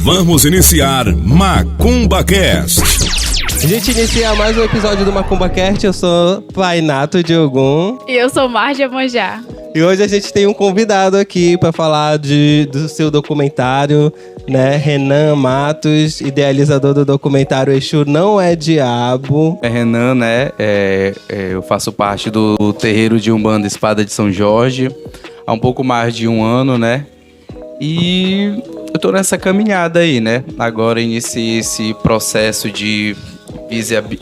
Vamos iniciar MacumbaCast. A gente inicia mais um episódio do MacumbaCast. Eu sou Painato de Ogum. E eu sou Marja Manjá. E hoje a gente tem um convidado aqui para falar do seu documentário, né? Renan Matos, idealizador do documentário Exu Não é Diabo. É Renan, né? Eu faço parte do terreiro de Umbanda Espada de São Jorge há um pouco mais de um ano, né? E eu tô nessa caminhada aí, né? Agora iniciei esse processo de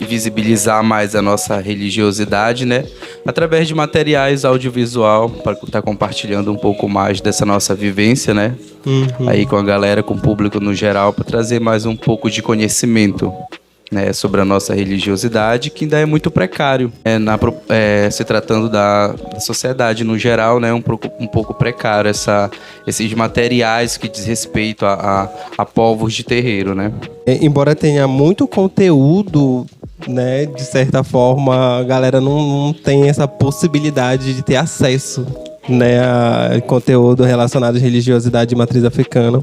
visibilizar mais a nossa religiosidade, né? Através de materiais audiovisual, para estar compartilhando um pouco mais dessa nossa vivência, né? Aí com a galera, com o público no geral, para trazer mais um pouco de conhecimento, né, sobre a nossa religiosidade, que ainda é muito precário, se tratando da sociedade no geral, né, um pouco precário esses materiais que diz respeito a povos de terreiro, né. Embora tenha muito conteúdo, né, de certa forma, a galera não tem essa possibilidade de ter acesso, né, a conteúdo relacionado à religiosidade de matriz africana.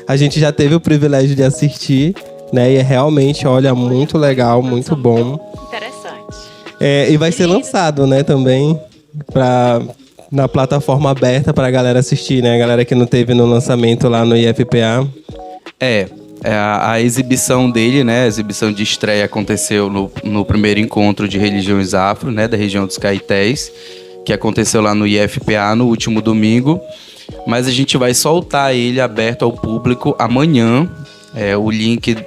A gente já teve o privilégio de assistir, né? E é realmente, olha, muito legal, muito bom. Interessante. E vai ser lançado, né, também na plataforma aberta pra galera assistir, né? A galera que não teve no lançamento lá no IFPA. A exibição dele, né? A exibição de estreia aconteceu no primeiro encontro de religiões afro, né? Da região dos Caetés, que aconteceu lá no IFPA no último domingo. Mas a gente vai soltar ele aberto ao público amanhã. O link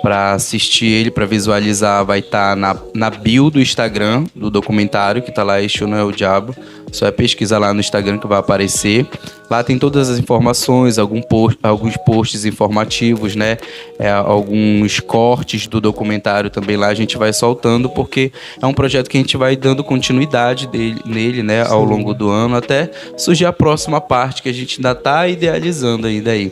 para assistir ele, para visualizar, vai estar na bio do Instagram do documentário, que tá lá, Exu Não é o Diabo. Só é pesquisar lá no Instagram que vai aparecer. Lá tem todas as informações, alguns posts informativos, né? Alguns cortes do documentário também lá a gente vai soltando, porque é um projeto que a gente vai dando continuidade nele, né? Ao longo do ano, até surgir a próxima parte, que a gente ainda tá idealizando ainda aí.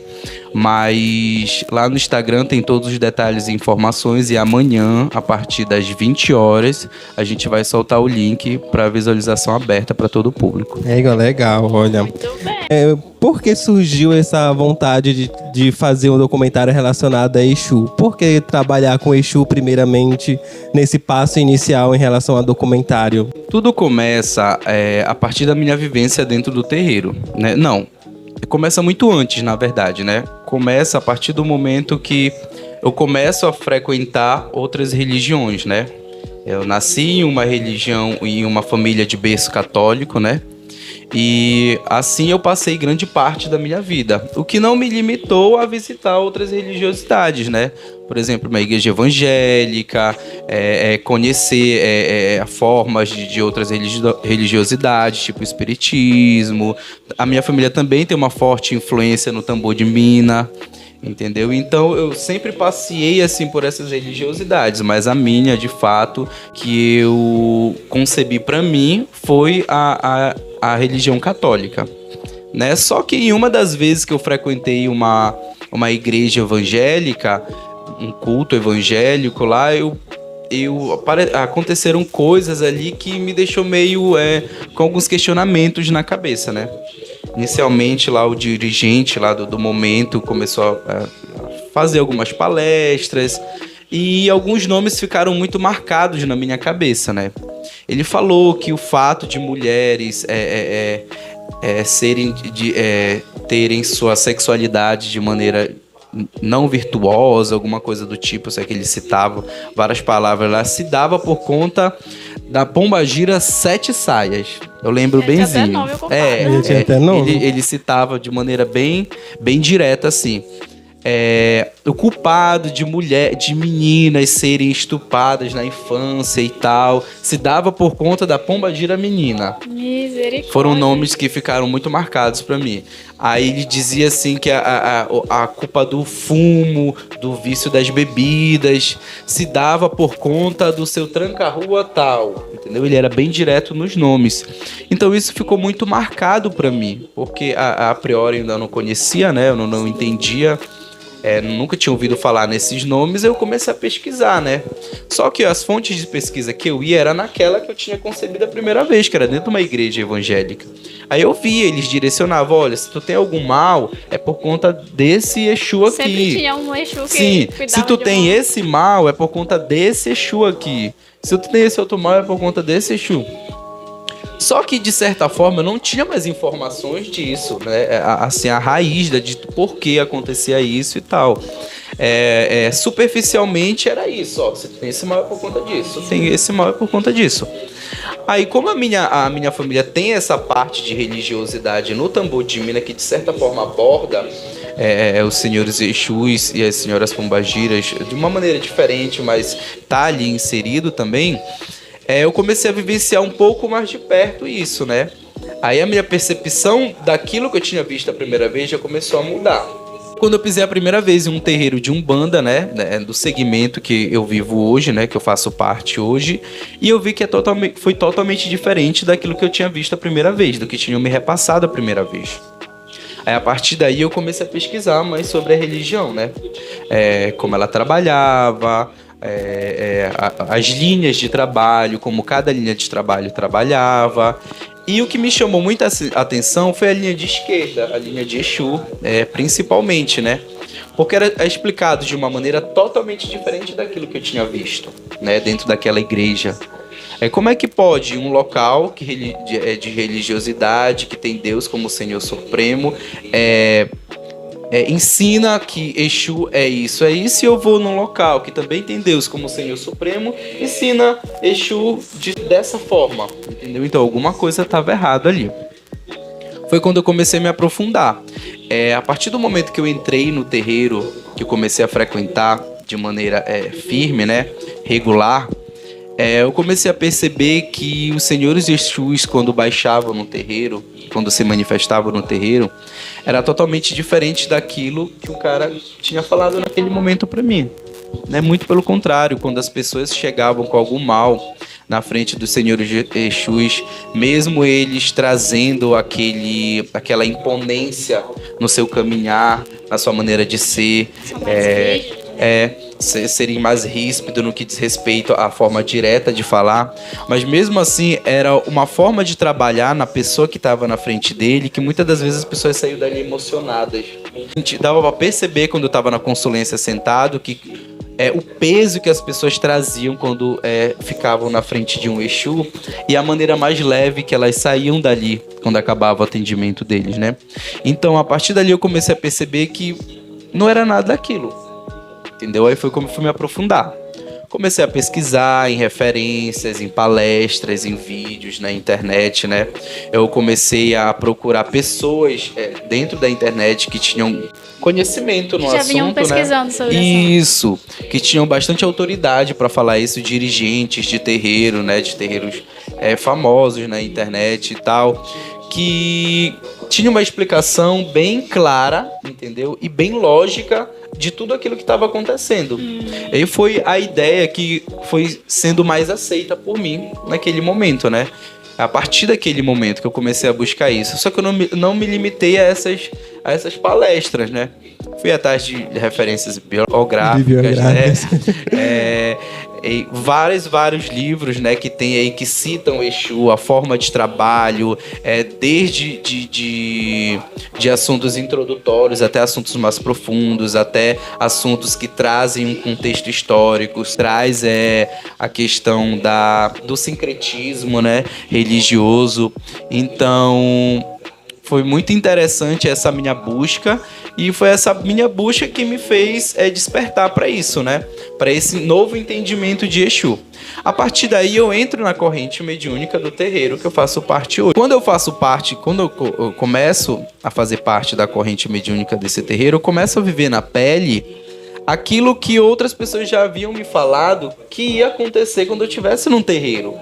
Mas lá no Instagram tem todos os detalhes e informações, e amanhã, a partir das 20 horas, a gente vai soltar o link para visualização aberta para todo o público. Legal, olha. Muito bem. Por que surgiu essa vontade de fazer um documentário relacionado a Exu? Por que trabalhar com Exu primeiramente nesse passo inicial em relação ao documentário? Tudo começa a partir da minha vivência dentro do terreiro, né? Não, começa muito antes, na verdade, né? Começa a partir do momento que eu começo a frequentar outras religiões, né? Eu nasci em uma religião, em uma família de berço católico, né? E assim eu passei grande parte da minha vida, o que não me limitou a visitar outras religiosidades, né? Por exemplo, uma igreja evangélica, conhecer formas de outras religiosidades, tipo espiritismo. A minha família também tem uma forte influência no tambor de mina, entendeu? Então eu sempre passeei assim por essas religiosidades, mas a minha, de fato, que eu concebi para mim foi a religião católica, né? Só que em uma das vezes que eu frequentei uma igreja evangélica, um culto evangélico lá, aconteceram coisas ali que me deixou meio com alguns questionamentos na cabeça, né? Inicialmente lá o dirigente lá do momento começou a fazer algumas palestras e alguns nomes ficaram muito marcados na minha cabeça, né? Ele falou que o fato de mulheres terem sua sexualidade de maneira não virtuosa, alguma coisa do tipo, se é que ele citava várias palavras lá, se dava por conta da pombagira 7 saias. Eu lembro benzinho. Ele citava de maneira bem direta assim. O culpado de meninas serem estupradas na infância e tal, se dava por conta da pombagira menina. Misericórdia. Foram nomes que ficaram muito marcados pra mim. Aí ele dizia assim que a culpa do fumo, do vício das bebidas, se dava por conta do seu tranca-rua tal, entendeu? Ele era bem direto nos nomes. Então isso ficou muito marcado pra mim, porque a priori eu ainda não conhecia, né? Eu não entendia nunca tinha ouvido falar nesses nomes, eu comecei a pesquisar, né? Só que as fontes de pesquisa que eu ia era naquela que eu tinha concebido a primeira vez, que era dentro de uma igreja evangélica. Aí eu via, eles direcionavam, olha, se tu tem algum mal, é por conta desse Exu aqui. Sempre tinha um Exu que Sim, cuidava se tu de tem uma... esse mal, é por conta desse Exu aqui. Se tu tem esse outro mal, é por conta desse Exu. Só que, de certa forma, eu não tinha mais informações disso, né? Assim, a raiz de por que acontecia isso e tal. Superficialmente era isso, ó. Você tem esse mal é por conta disso, tem esse mal é por conta disso. Aí, como a minha família tem essa parte de religiosidade no Tambor de Minas, que de certa forma aborda os senhores Exus e as senhoras Pombagiras de uma maneira diferente, mas tá ali inserido também, eu comecei a vivenciar um pouco mais de perto isso, né? Aí a minha percepção daquilo que eu tinha visto a primeira vez já começou a mudar. Quando eu pisei a primeira vez em um terreiro de Umbanda, né, do segmento que eu vivo hoje, né, que eu faço parte hoje, e eu vi que foi totalmente diferente daquilo que eu tinha visto a primeira vez, do que tinham me repassado a primeira vez. Aí, a partir daí eu comecei a pesquisar mais sobre a religião, né, como ela trabalhava, as linhas de trabalho, como cada linha de trabalho trabalhava. E o que me chamou muita atenção foi a linha de esquerda, a linha de Exu, principalmente, né? Porque era explicado de uma maneira totalmente diferente daquilo que eu tinha visto, né? Dentro daquela igreja. Como é que pode um local que de religiosidade, que tem Deus como Senhor Supremo, ensina que Exu é isso, e eu vou num local que também tem Deus como Senhor Supremo, ensina Exu dessa forma, entendeu? Então alguma coisa estava errada ali. Foi quando eu comecei a me aprofundar. A partir do momento que eu entrei no terreiro, que eu comecei a frequentar de maneira firme, né, regular, eu comecei a perceber que os senhores Exus, quando baixavam no terreiro, quando se manifestavam no terreiro, era totalmente diferente daquilo que o cara tinha falado naquele momento para mim. Né? Muito pelo contrário, quando as pessoas chegavam com algum mal na frente dos senhores Exus, mesmo eles trazendo aquela imponência no seu caminhar, na sua maneira de ser, serem mais ríspidos no que diz respeito à forma direta de falar, mas mesmo assim era uma forma de trabalhar na pessoa que estava na frente dele, que muitas das vezes as pessoas saíam dali emocionadas. Dava para perceber quando eu estava na consulência sentado que o peso que as pessoas traziam quando ficavam na frente de um Exu e a maneira mais leve que elas saíam dali quando acabava o atendimento deles, né? Então, a partir dali eu comecei a perceber que não era nada daquilo, entendeu? Aí foi como eu fui me aprofundar. Comecei a pesquisar em referências, em palestras, em vídeos na internet, né? Eu comecei a procurar pessoas dentro da internet que tinham conhecimento no assunto, né? Já vinham pesquisando sobre isso, que tinham bastante autoridade para falar isso, dirigentes de terreiro, né? De terreiros famosos na internet e tal, que tinha uma explicação bem clara, entendeu? E bem lógica de tudo aquilo que estava acontecendo. E foi a ideia que foi sendo mais aceita por mim naquele momento, né? A partir daquele momento que eu comecei a buscar isso. Só que eu não me limitei a essas palestras, né? Fui atrás de referências bibliográficas, né? Vários livros, né, que tem aí que citam Exu, a forma de trabalho, desde de assuntos introdutórios até assuntos mais profundos, até assuntos que trazem um contexto histórico, traz a questão do sincretismo, né, religioso. Então foi muito interessante essa minha busca, e foi essa minha busca que me fez despertar para isso, né? Para esse novo entendimento de Exu. A partir daí eu entro na corrente mediúnica do terreiro que eu faço parte hoje. Quando eu começo a fazer parte da corrente mediúnica desse terreiro, eu começo a viver na pele aquilo que outras pessoas já haviam me falado que ia acontecer quando eu estivesse num terreiro.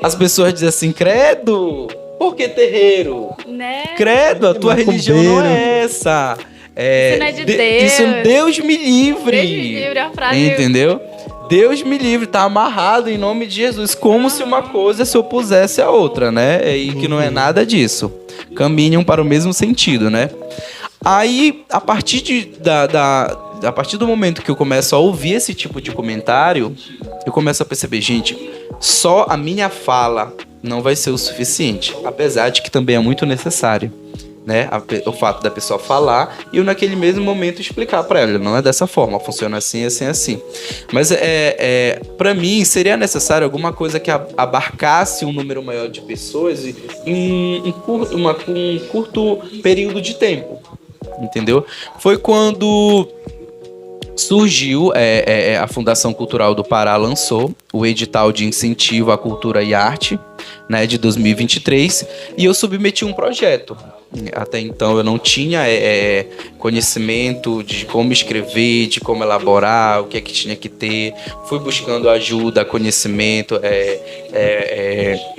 As pessoas dizem assim, credo! Por que terreiro? Né? Credo, a tua religião não é essa. Isso não é de Deus. Isso, Deus me livre. Deus me livre, a frase. Entendeu? Deus me livre, tá amarrado em nome de Jesus. Como se uma coisa se opusesse à outra, né? E que não é nada disso. Caminham para o mesmo sentido, né? Aí, a partir a partir do momento que eu começo a ouvir esse tipo de comentário, eu começo a perceber, gente, só a minha fala não vai ser o suficiente, apesar de que também é muito necessário, né? O fato da pessoa falar e eu naquele mesmo momento explicar para ela, não é dessa forma, funciona assim, assim, assim. Mas para mim seria necessário alguma coisa que abarcasse um número maior de pessoas em um curto período de tempo, entendeu? Foi quando surgiu, a Fundação Cultural do Pará lançou o edital de incentivo à cultura e arte, né, de 2023, e eu submeti um projeto. Até então eu não tinha conhecimento de como escrever, de como elaborar, o que é que tinha que ter. Fui buscando ajuda, conhecimento,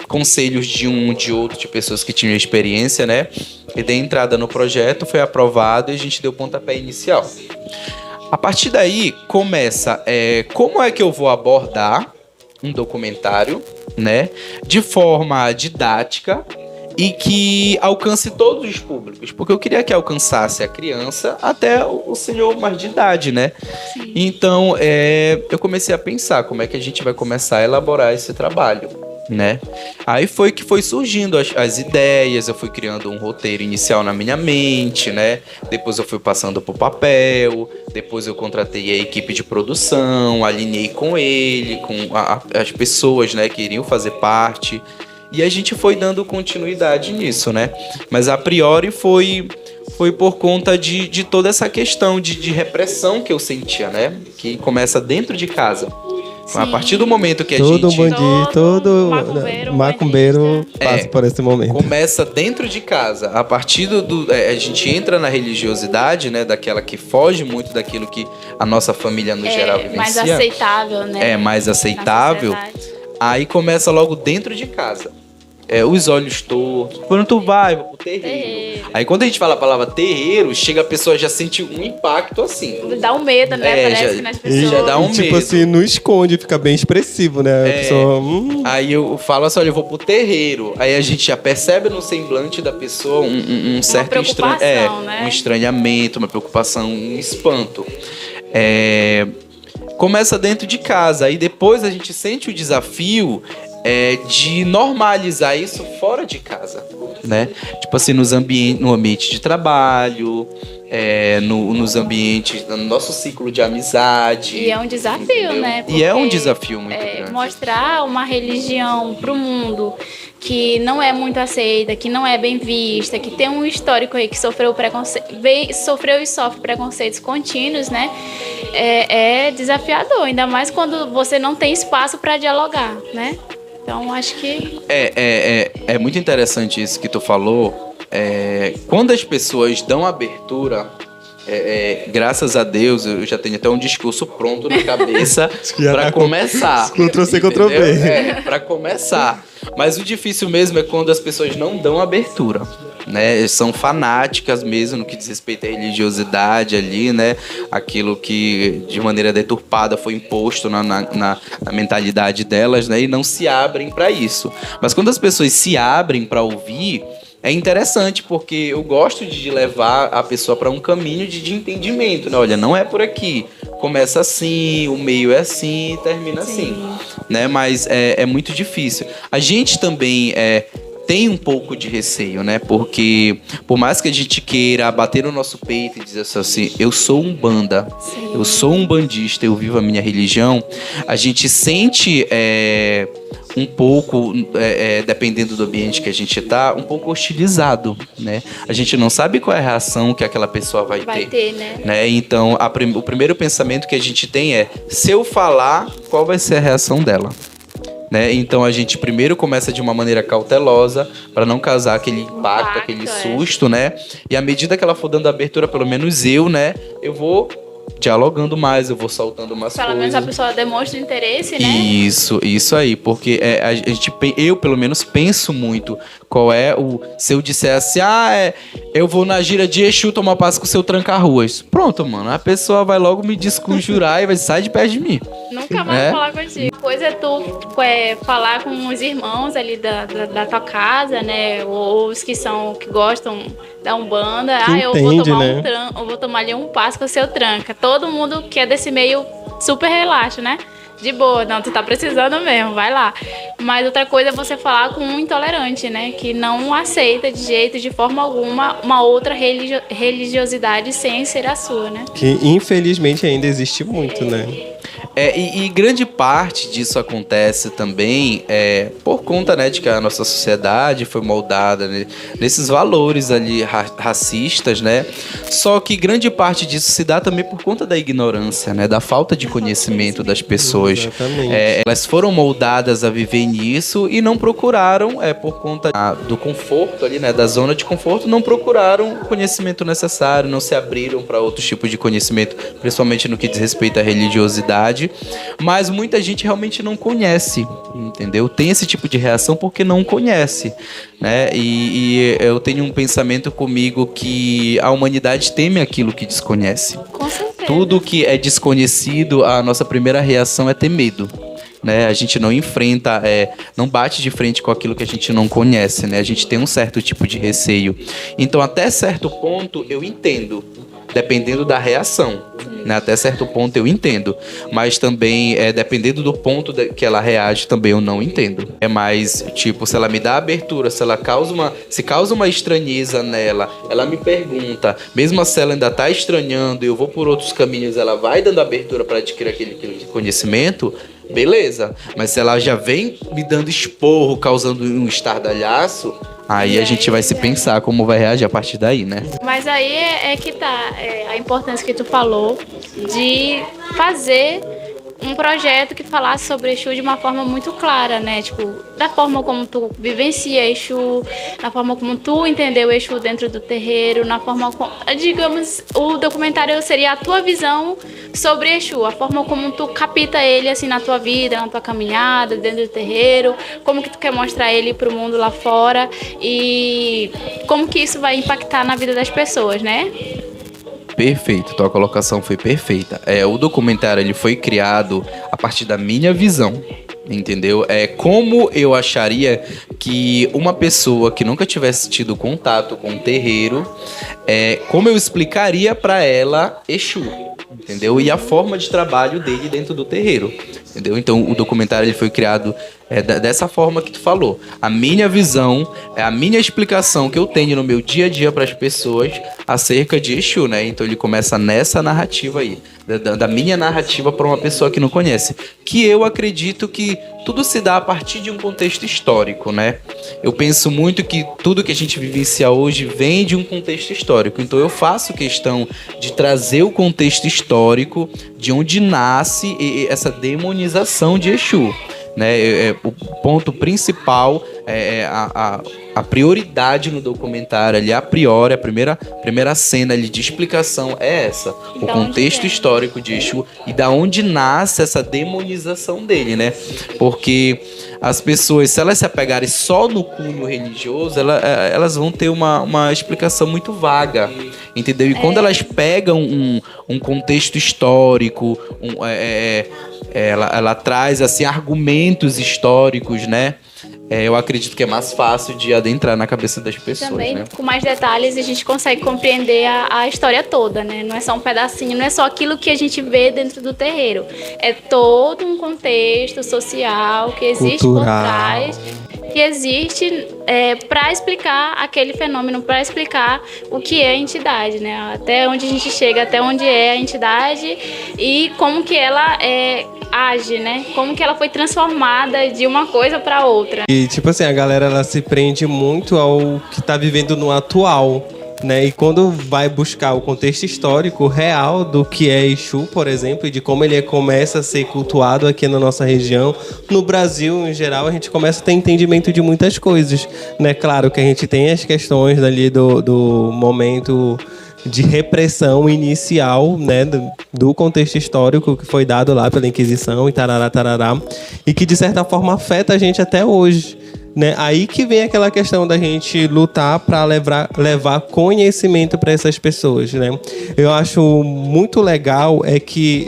conselhos de um, de outro, de pessoas que tinham experiência, né? E dei entrada no projeto, foi aprovado e a gente deu o pontapé inicial. A partir daí começa como é que eu vou abordar um documentário, né, de forma didática e que alcance todos os públicos, porque eu queria que alcançasse a criança até o senhor mais de idade, né? Sim. Então, eu comecei a pensar como é que a gente vai começar a elaborar esse trabalho, né? Aí foi que foi surgindo as ideias, eu fui criando um roteiro inicial na minha mente, né? Depois eu fui passando pro papel, depois eu contratei a equipe de produção, alinhei com ele, com as pessoas, né, que iriam fazer parte. E a gente foi dando continuidade nisso, né? Mas a priori foi por conta de toda essa questão de repressão que eu sentia, né? Que começa dentro de casa. Sim. A partir do momento que a todo gente... todo macumbeiro passa por esse momento. Começa dentro de casa. A partir a gente entra na religiosidade, né? Daquela que foge muito daquilo que a nossa família no geral vivencia. Mais aceitável, né? Mais aceitável. Aí começa logo dentro de casa. Os olhos tortos. Quando tu vai pro terreiro. Aí quando a gente fala a palavra terreiro, chega a pessoa já sente um impacto assim. Dá um medo, né? Parece nas pessoas. Já dá um tipo medo. assim, não esconde, fica bem expressivo, né? A pessoa, Aí eu falo assim, olha, eu vou pro terreiro. Aí a gente já percebe no semblante da pessoa um certo né? um estranhamento, uma preocupação, um espanto. Começa dentro de casa. Aí depois a gente sente o desafio de normalizar isso fora de casa, né? Tipo assim, no ambiente de trabalho, nos ambientes, no nosso ciclo de amizade. E é um desafio, entendeu? Né? Porque, um desafio muito grande. Mostrar uma religião pro mundo que não é muito aceita, que não é bem vista, que tem um histórico aí que sofreu e sofre preconceitos contínuos, né? É desafiador, ainda mais quando você não tem espaço para dialogar, né? Então, acho que... É muito interessante isso que tu falou. Quando as pessoas dão abertura, graças a Deus, eu já tenho até um discurso pronto na cabeça para começar. Ctrl-C, Ctrl-V. Para começar. Mas o difícil mesmo é quando as pessoas não dão abertura, né? São fanáticas mesmo no que diz respeito à religiosidade ali, né? Aquilo que de maneira deturpada foi imposto na mentalidade delas, né? E não se abrem para isso. Mas quando as pessoas se abrem para ouvir, é interessante, porque eu gosto de levar a pessoa para um caminho de entendimento, né? Olha, não é por aqui. Começa assim, o meio é assim, termina assim, né? Mas é muito difícil. A gente também tem um pouco de receio, né? Porque por mais que a gente queira bater no nosso peito e dizer assim, eu sou um banda, eu sou um bandista, eu vivo a minha religião, a gente sente um pouco, dependendo do ambiente que a gente tá, um pouco hostilizado, né? A gente não sabe qual é a reação que aquela pessoa vai ter, né? Então, o primeiro pensamento que a gente tem se eu falar, qual vai ser a reação dela? Né? Então a gente primeiro começa de uma maneira cautelosa para não causar aquele impacto, aquele susto, né? E à medida que ela for dando abertura, pelo menos eu, né? Eu vou dialogando mais, eu vou soltando umas coisas. Pelo menos a pessoa demonstra interesse, né? Isso aí, porque eu pelo menos penso muito qual se eu disser assim, eu vou na gira de Exu tomar passe com o seu tranca-ruas. Pronto, mano, a pessoa vai logo me desconjurar e vai sair de perto de mim. Nunca mais falar contigo. Coisa é tu falar com os irmãos ali da tua casa, né? Ou os que gostam da Umbanda. Que eu entende, vou tomar né? eu vou tomar ali um passo com o seu tranca. Todo mundo que é desse meio super relaxa, né? De boa, não, tu tá precisando mesmo, vai lá. Mas outra coisa é você falar com um intolerante, né? Que não aceita de jeito, de forma alguma, uma outra religiosidade sem ser a sua, né? Que infelizmente ainda existe muito, né? E grande parte disso acontece também por conta, né, de que a nossa sociedade foi moldada, né, nesses valores ali racistas, né? Só que grande parte disso se dá também por conta da ignorância, né, da falta de conhecimento das pessoas. Exatamente. Elas foram moldadas a viver nisso e não procuraram, por conta do conforto ali, né, da zona de conforto, não procuraram o conhecimento necessário, não se abriram para outros tipos de conhecimento, principalmente no que diz respeito à religiosidade. Mas muita gente realmente não conhece, entendeu? Tem esse tipo de reação porque não conhece, né? E eu tenho um pensamento comigo que a humanidade teme aquilo que desconhece. Com certeza. Tudo que é desconhecido, a nossa primeira reação é ter medo, né? A gente não enfrenta, não bate de frente com aquilo que a gente não conhece, né? A gente tem um certo tipo de receio. Então, até certo ponto, eu entendo, dependendo da reação, né? Até certo ponto eu entendo, mas também dependendo do ponto que ela reage, também eu não entendo. É mais, tipo, se ela me dá abertura, se causa uma estranheza nela, ela me pergunta, mesmo se ela ainda tá estranhando e eu vou por outros caminhos, ela vai dando abertura para adquirir aquele conhecimento, beleza. Mas se ela já vem me dando esporro, causando um estardalhaço, aí a gente vai se pensar como vai reagir a partir daí, né? Mas aí é que tá a importância que tu falou de fazer um projeto que falasse sobre Exu de uma forma muito clara, né? Tipo, da forma como tu vivencia Exu, na forma como tu entendeu Exu dentro do terreiro, na forma como, digamos, o documentário seria a tua visão sobre Exu, a forma como tu capta ele, assim, na tua vida, na tua caminhada, dentro do terreiro, como que tu quer mostrar ele pro mundo lá fora e como que isso vai impactar na vida das pessoas, né? Perfeito, tua colocação foi perfeita. O documentário ele foi criado a partir da minha visão, entendeu? Como eu acharia que uma pessoa que nunca tivesse tido contato com o terreiro, como eu explicaria para ela Exu, entendeu? E a forma de trabalho dele dentro do terreiro, entendeu? Então o documentário ele foi criado dessa forma que tu falou. A minha visão, a minha explicação que eu tenho no meu dia a dia para as pessoas acerca de Exu, né? Então ele começa nessa narrativa aí, da minha narrativa para uma pessoa que não conhece, que eu acredito que tudo se dá a partir de um contexto histórico, né? Eu penso muito que tudo que a gente vivencia hoje vem de um contexto histórico, então eu faço questão de trazer o contexto histórico de onde nasce essa demonização de Exu, né? O ponto principal a prioridade no documentário ali, a priori, a primeira cena ali de explicação é essa, o contexto histórico de Exu e da onde nasce essa demonização dele, né? Porque as pessoas, se elas se apegarem só no cunho religioso, elas vão ter uma explicação muito vaga, entendeu? E quando elas pegam um contexto histórico, ela traz assim argumentos históricos, né? Eu acredito que é mais fácil de adentrar na cabeça das pessoas, também, né? Com mais detalhes, a gente consegue compreender a história toda, né? Não é só um pedacinho, não é só aquilo que a gente vê dentro do terreiro. É todo um contexto social que existe por trás, que existe para explicar aquele fenômeno, para explicar o que é a entidade, né? Até onde a gente chega, até onde é a entidade e como que ela age, né? Como que ela foi transformada de uma coisa para outra. E, tipo assim, a galera, ela se prende muito ao que tá vivendo no atual, né? E quando vai buscar o contexto histórico real do que é Exu, por exemplo, e de como ele começa a ser cultuado aqui na nossa região, no Brasil, em geral, a gente começa a ter entendimento de muitas coisas, né? Claro que a gente tem as questões ali do momento de repressão inicial, né, do contexto histórico que foi dado lá pela Inquisição e tarará, e que de certa forma afeta a gente até hoje, né? Aí que vem aquela questão da gente lutar para levar conhecimento para essas pessoas, né? Eu acho muito legal que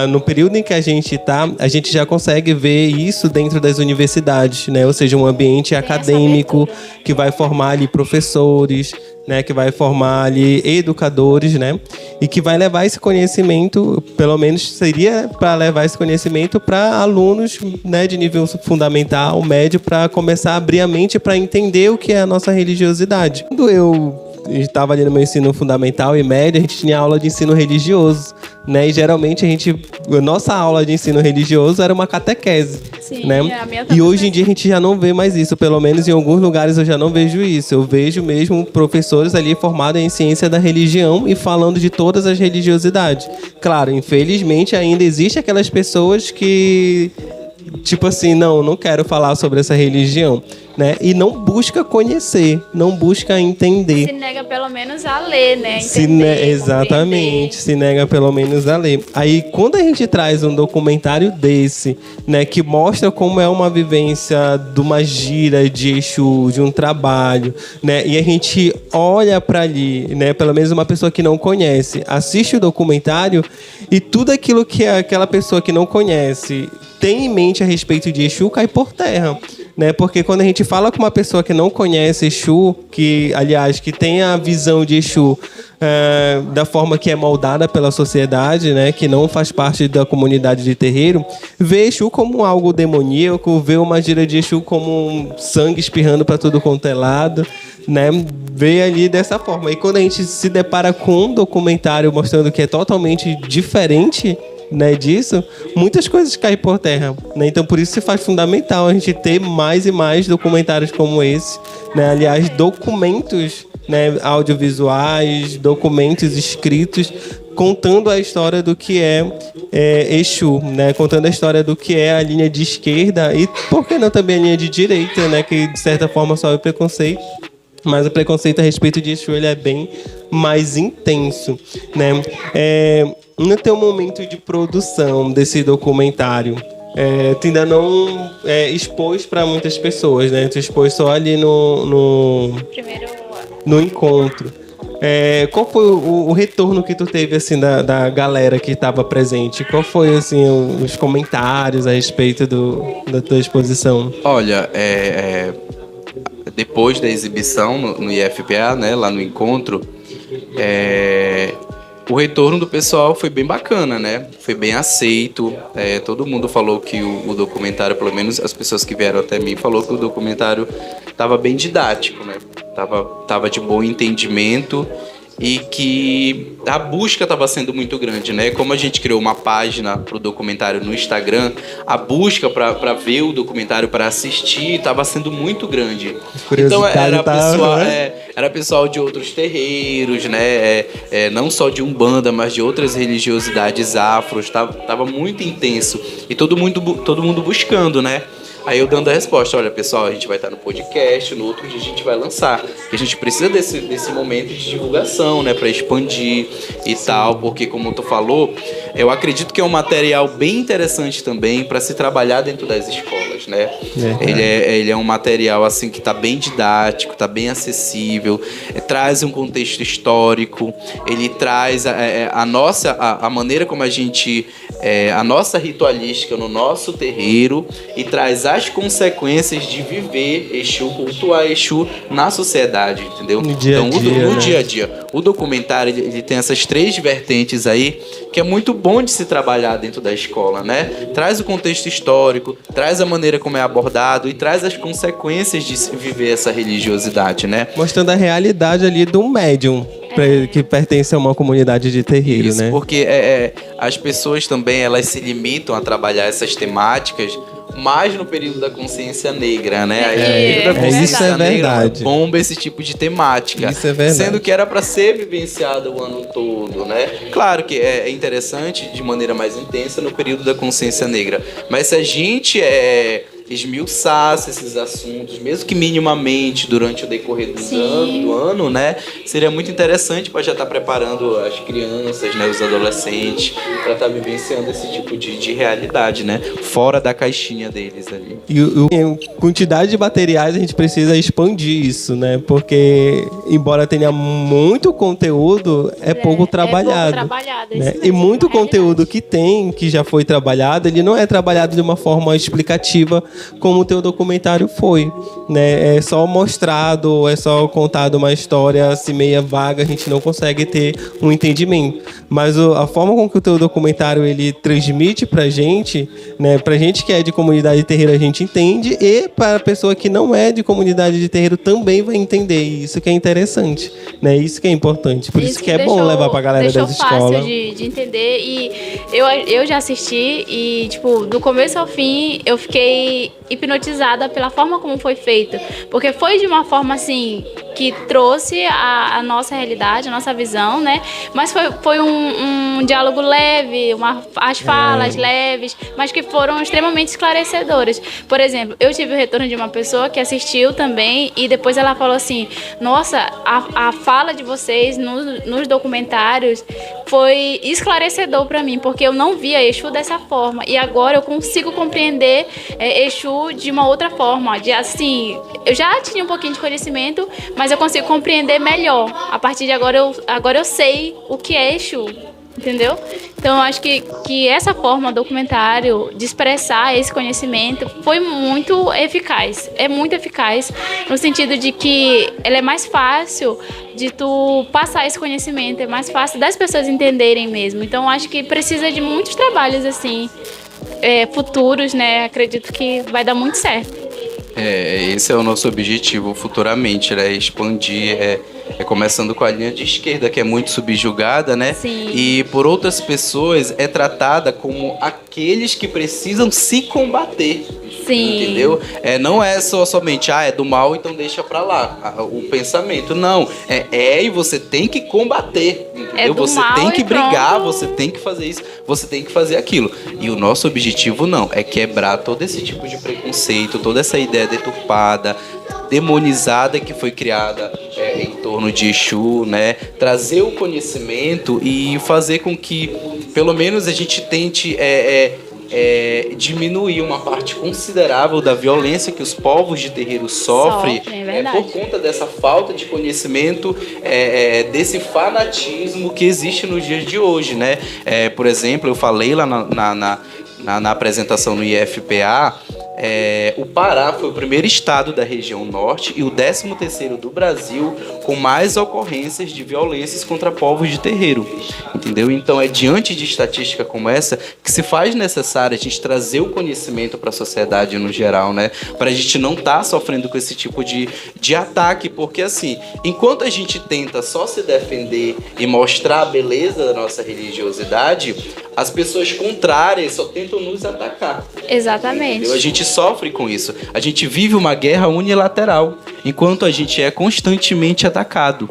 no período em que a gente está, a gente já consegue ver isso dentro das universidades, né? Ou seja, um ambiente acadêmico que vai formar ali professores, né? Que vai formar ali educadores, né? E que vai levar esse conhecimento, pelo menos seria para levar esse conhecimento para alunos, né? De nível fundamental, médio, para começar a abrir a mente para entender o que é a nossa religiosidade. Quando eu estava ali no meu ensino fundamental e médio, a gente tinha aula de ensino religioso, né? E geralmente a nossa aula de ensino religioso era uma catequese, Sim, né? a minha E também hoje em dia a gente já não vê mais isso, pelo menos em alguns lugares eu já não vejo isso. Eu vejo mesmo professores ali formados em ciência da religião e falando de todas as religiosidades. Claro, infelizmente ainda existe aquelas pessoas que tipo assim, não quero falar sobre essa religião, né? E não busca conhecer, não busca entender. Se nega pelo menos a ler, né? Exatamente, se nega pelo menos a ler. Aí, quando a gente traz um documentário desse, né, que mostra como é uma vivência de uma gira de Exu, de um trabalho, né, e a gente olha para ali, né, pelo menos uma pessoa que não conhece, assiste o documentário e tudo aquilo que aquela pessoa que não conhece tem em mente a respeito de Exu cai por terra, né? Porque quando a gente fala com uma pessoa que não conhece Exu, que, aliás, que tem a visão de Exu da forma que é moldada pela sociedade, né? Que não faz parte da comunidade de terreiro, vê Exu como algo demoníaco, vê uma gira de Exu como um sangue espirrando para tudo quanto é lado, né? Vê ali dessa forma. E quando a gente se depara com um documentário mostrando que é totalmente diferente, né, disso, muitas coisas caem por terra, né? Então por isso se faz fundamental a gente ter mais e mais documentários como esse, né? Aliás, documentos, né, audiovisuais, documentos escritos contando a história do que é Exu, né? Contando a história do que é a linha de esquerda e por que não também a linha de direita, né? Que de certa forma sofre preconceito. Mas o preconceito a respeito de Exu ele é bem mais intenso, né? No teu momento de produção desse documentário, tu ainda não expôs para muitas pessoas, né? Tu expôs só ali no encontro. Qual foi o retorno que tu teve assim da galera que estava presente? Qual foi assim os comentários a respeito da tua exposição? Olha, depois da exibição no IFPA, né, lá no encontro, o retorno do pessoal foi bem bacana, né? Foi bem aceito. Todo mundo falou que o documentário, pelo menos as pessoas que vieram até mim, falou que o documentário estava bem didático, né? Tava de bom entendimento e que a busca estava sendo muito grande, né? Como a gente criou uma página para o documentário no Instagram, a busca para ver o documentário, para assistir, estava sendo muito grande. Então era pessoal de outros terreiros, né? Não só de Umbanda, mas de outras religiosidades afros. Tava muito intenso e todo mundo buscando, né? Aí eu dando a resposta, olha pessoal, a gente vai estar no podcast, no outro dia a gente vai lançar. E a gente precisa desse momento de divulgação, né, para expandir e tal, porque como tu falou, eu acredito que é um material bem interessante também para se trabalhar dentro das escolas, né? Ele é um material assim que está bem didático, está bem acessível, traz um contexto histórico, ele traz a maneira como a gente, a nossa ritualística no nosso terreiro e traz as consequências de viver Exu, cultuar Exu na sociedade, entendeu? No dia a dia. O documentário, ele tem essas 3 vertentes aí, que é muito bom de se trabalhar dentro da escola, né? Traz o contexto histórico, traz a maneira como é abordado e traz as consequências de se viver essa religiosidade, né? Mostrando a realidade ali de um médium que pertence a uma comunidade de terreiro, isso, né? Porque as pessoas também, elas se limitam a trabalhar essas temáticas mais no período da consciência negra, né? Isso é verdade. Bomba esse tipo de temática. Isso é verdade. Sendo que era para ser vivenciada o ano todo, né? Claro que é interessante de maneira mais intensa no período da consciência negra. Mas se a gente esmiuçasse esses assuntos, mesmo que minimamente durante o decorrer do ano, né? Seria muito interessante para já estar preparando as crianças, né, os adolescentes, para estar vivenciando esse tipo de realidade, né? Fora da caixinha deles ali. E a quantidade de materiais a gente precisa expandir isso, né? Porque, embora tenha muito conteúdo, é pouco trabalhado. Né? E muito conteúdo que já foi trabalhado, ele não é trabalhado de uma forma explicativa como o teu documentário foi, né? É só mostrado, é só contado uma história assim meia vaga, a gente não consegue ter um entendimento. Mas a forma com que o teu documentário ele transmite pra gente, né? Pra gente que é de comunidade de terreiro a gente entende, e para a pessoa que não é de comunidade de terreiro também vai entender. E isso que é interessante, né? Isso que é importante. Por isso que é bom levar pra galera das escolas. Fácil de entender. E eu já assisti e, tipo, do começo ao fim, eu fiquei hipnotizada pela forma como foi feito. Porque foi de uma forma, assim, que trouxe a nossa realidade, a nossa visão, né? Mas foi um diálogo leve, as falas leves, mas que foram extremamente esclarecedoras. Por exemplo, eu tive o retorno de uma pessoa que assistiu também e depois ela falou assim, nossa, a fala de vocês nos documentários foi esclarecedor para mim, porque eu não via Exu dessa forma e agora eu consigo compreender Exu de uma outra forma, assim, eu já tinha um pouquinho de conhecimento, mas eu consigo compreender melhor. A partir de agora eu sei o que é Exu, entendeu? Então eu acho que essa forma documentário de expressar esse conhecimento foi muito eficaz. É muito eficaz no sentido de que ela é mais fácil de tu passar esse conhecimento, é mais fácil das pessoas entenderem mesmo. Então eu acho que precisa de muitos trabalhos assim, futuros, né? Acredito que vai dar muito certo. Esse é o nosso objetivo futuramente, né? Expandir, começando com a linha de esquerda, que é muito subjugada, né? Sim. E por outras pessoas é tratada como aqueles que precisam se combater. Sim. Entendeu? Não é somente, é do mal, então deixa pra lá o pensamento. Não, e você tem que combater, entendeu? Você tem que brigar, você tem que fazer isso, você tem que fazer aquilo. E o nosso objetivo não, é quebrar todo esse tipo de preconceito, toda essa ideia deturpada, demonizada que foi criada em torno de Exu, né? Trazer o conhecimento e fazer com que, pelo menos, a gente tente diminuir uma parte considerável da violência que os povos de terreiro sofrem por conta dessa falta de conhecimento, desse fanatismo que existe nos dias de hoje, né? Por exemplo, eu falei lá na apresentação no IFPA, o Pará foi o primeiro estado da região norte e o 13º do Brasil com mais ocorrências de violências contra povos de terreiro, entendeu? Então diante de estatística como essa que se faz necessário a gente trazer o conhecimento para a sociedade no geral, né? Para a gente não estar sofrendo com esse tipo de ataque, porque assim, enquanto a gente tenta só se defender e mostrar a beleza da nossa religiosidade, as pessoas contrárias só tentam nos atacar. Exatamente. Entendeu? A gente sofre com isso. A gente vive uma guerra unilateral, enquanto a gente é constantemente atacado.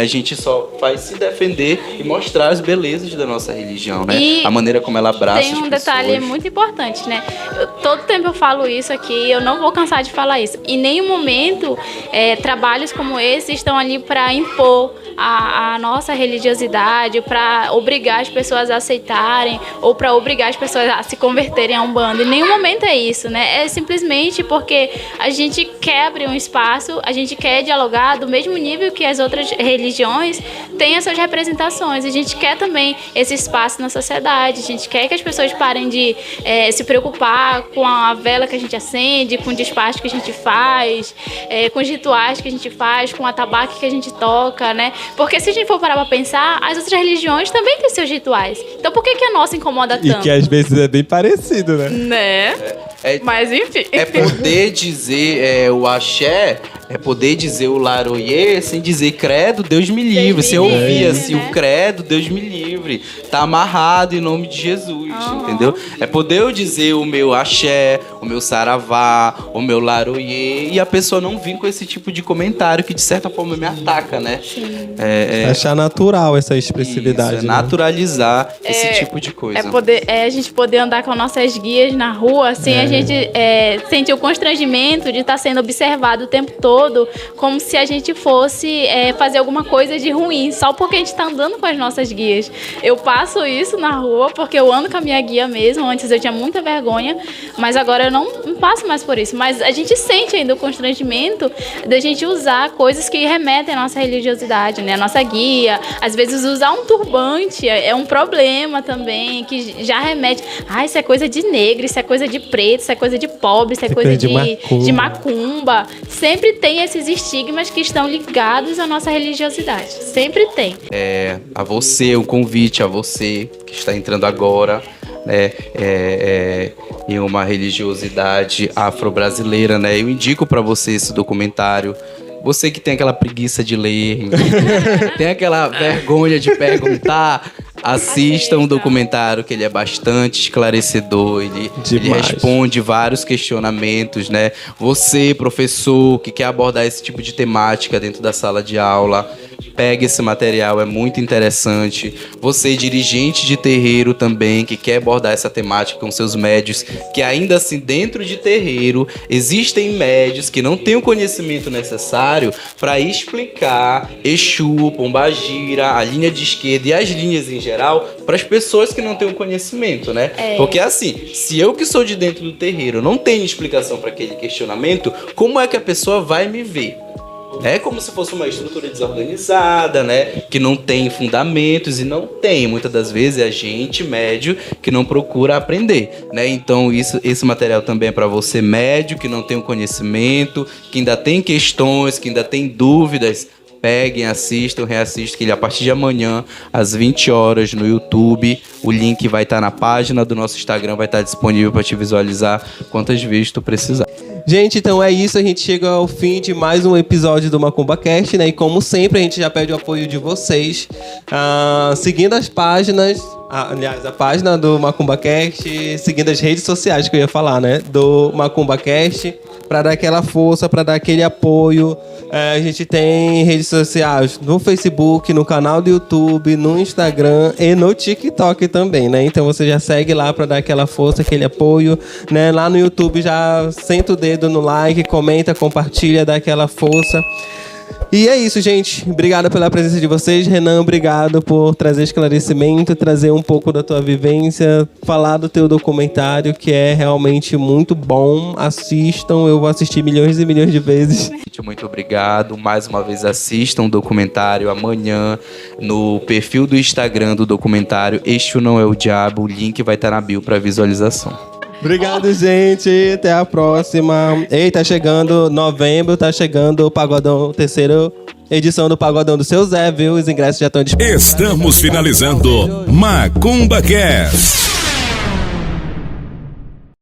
A gente só faz se defender e mostrar as belezas da nossa religião, né? E a maneira como ela abraça as pessoas. Tem um detalhe muito importante, né? Todo tempo eu falo isso aqui, eu não vou cansar de falar isso. Em nenhum momento trabalhos como esse estão ali para impor a nossa religiosidade, para obrigar as pessoas a aceitarem ou para obrigar as pessoas a se converterem a Umbanda. Em nenhum momento é isso, né? É simplesmente porque a gente quer abrir um espaço, a gente quer dialogar do mesmo nível que as outras religiões têm as suas representações. A gente quer também esse espaço na sociedade, a gente quer que as pessoas parem de se preocupar com a vela que a gente acende, com o despacho que a gente faz, com os rituais que a gente faz, com o atabaque que a gente toca, né? Porque se a gente for parar pra pensar, as outras religiões também têm seus rituais. Então por que a nossa incomoda tanto? E que às vezes é bem parecido, né? Né? Mas enfim. Poder dizer o axé É poder dizer o laroie sem dizer credo, Deus me livre. Você ouvia assim, o credo, Deus me livre. Tá amarrado em nome de Jesus, entendeu? É poder eu dizer o meu axé, o meu saravá, o meu laroie, e a pessoa não vir com esse tipo de comentário que de certa forma me ataca, né? Sim. Achar natural essa expressividade. Isso, né? naturalizar esse tipo de coisa. A gente poder andar com nossas guias na rua sem a gente sentir o constrangimento de estar sendo observado o tempo todo, como se a gente fosse fazer alguma coisa de ruim, só porque a gente está andando com as nossas guias. Eu passo isso na rua porque eu ando com a minha guia mesmo. Antes eu tinha muita vergonha, mas agora eu não passo mais por isso. Mas a gente sente ainda o constrangimento da gente usar coisas que remetem à nossa religiosidade, né? A nossa guia. Às vezes usar um turbante é um problema também, que já remete. Isso é coisa de negro, isso é coisa de preto, isso é coisa de pobre, isso é coisa de macumba. Sempre tem esses estigmas que estão ligados à nossa religiosidade. Sempre tem. A você, um convite a você que está entrando agora, né, em uma religiosidade afro-brasileira, né? Eu indico para você esse documentário. Você que tem aquela preguiça de ler, tem aquela vergonha de perguntar, assista um documentário que ele é bastante esclarecedor, ele responde vários questionamentos, né? Você, professor, que quer abordar esse tipo de temática dentro da sala de aula, pegue esse material, é muito interessante. Você, dirigente de terreiro também, que quer abordar essa temática com seus médios, que ainda assim, dentro de terreiro, existem médios que não têm o conhecimento necessário para explicar Exu, Pombagira, a linha de esquerda e as linhas em geral para as pessoas que não têm o conhecimento, né? Porque assim, se eu que sou de dentro do terreiro não tenho explicação para aquele questionamento, como é que a pessoa vai me ver? É como se fosse uma estrutura desorganizada, né? Que não tem fundamentos e não tem. Muitas das vezes é a gente, médio, que não procura aprender, né? Então esse material também é para você, médio, que não tem o conhecimento, que ainda tem questões, que ainda tem dúvidas. Peguem, assistam, reassistam, que ele a partir de amanhã, às 20 horas, no YouTube. O link vai estar na página do nosso Instagram, vai estar disponível para te visualizar quantas vezes tu precisar. Gente, então é isso. A gente chega ao fim de mais um episódio do MacumbaCast, né? E como sempre, a gente já pede o apoio de vocês. Seguindo as páginas... aliás, a página do MacumbaCast, seguindo as redes sociais que eu ia falar, né? Do MacumbaCast, para dar aquela força, para dar aquele apoio. A gente tem redes sociais no Facebook, no canal do YouTube, no Instagram e no TikTok também, né? Então você já segue lá para dar aquela força, aquele apoio, né? Lá no YouTube já senta o dedo no like, comenta, compartilha, dá aquela força. E é isso, gente. Obrigado pela presença de vocês. Renan, obrigado por trazer esclarecimento, trazer um pouco da tua vivência, falar do teu documentário, que é realmente muito bom. Assistam, eu vou assistir milhões e milhões de vezes. Muito obrigado. Mais uma vez, assistam o documentário amanhã no perfil do Instagram do documentário Exu Não É o Diabo. O link vai estar na bio para visualização. Obrigado, gente. Até a próxima. Ei, tá chegando novembro, tá chegando o Pagodão, terceira edição do Pagodão do Seu Zé, viu? Os ingressos já estão disponíveis. Estamos finalizando MacumbaCast.